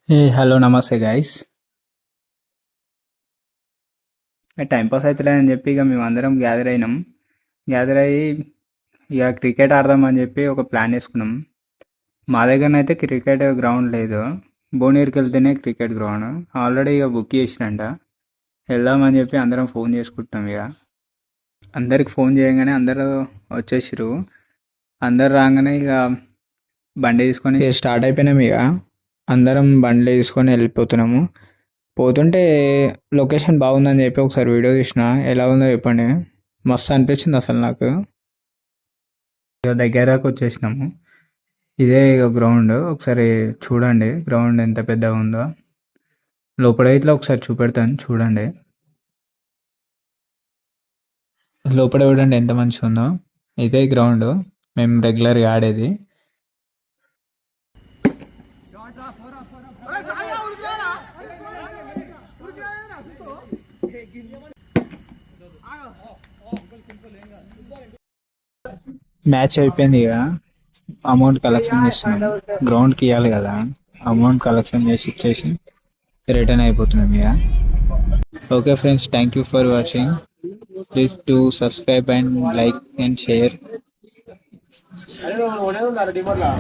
Hello నమస్తే guys. Time pass అవుతలేదని చెప్పి ఇక మేము అందరం గ్యాదర్ అయినాం. గ్యాదర్ అయ్యి ఇక క్రికెట్ ఆడదామని చెప్పి ఒక ప్లాన్ వేసుకున్నాం. మా దగ్గరనైతే క్రికెట్ గ్రౌండ్ లేదు. భువనగిరికి వెళ్తేనే క్రికెట్ గ్రౌండ్ ఆల్రెడీ ఇక బుక్ చేసినంట. వెళ్దామని చెప్పి అందరం ఫోన్ చేసుకుంటున్నాం. ఇక అందరికి ఫోన్ చేయగానే అందరూ వచ్చేసారు. అందరు రాగానే ఇక బండి తీసుకొని స్టార్ట్ అయిపోయినాం. ఇక అందరం బండి తీసుకొని వెళ్ళిపోతున్నాము. పోతుంటే లొకేషన్ బాగుందని చెప్పి ఒకసారి వీడియో తీసిన. ఎలా ఉందో చెప్పండి. మస్తు అనిపించింది అసలు నాకు. ఇక దగ్గరకు వచ్చేసినాము. ఇదే ఇక గ్రౌండ్. ఒకసారి చూడండి గ్రౌండ్ ఎంత పెద్దగా ఉందో. లోపల ఇట్లా ఒకసారి చూపెడతాను చూడండి. లోపల చూడండి ఎంత మంచిగా ఉందో. ఇదే గ్రౌండ్ మేము రెగ్యులర్గా ఆడేది. మ్యాచ్ అయిపోయింది. ఇక అమౌంట్ కలెక్షన్ చేస్తున్నాం. గ్రౌండ్కి ఇవ్వాలి కదా, అమౌంట్ కలెక్షన్ చేసి ఇచ్చేసి రిటర్న్ అయిపోతున్నాం. ఇక okay friends, thank you for watching. Please to subscribe and like and share.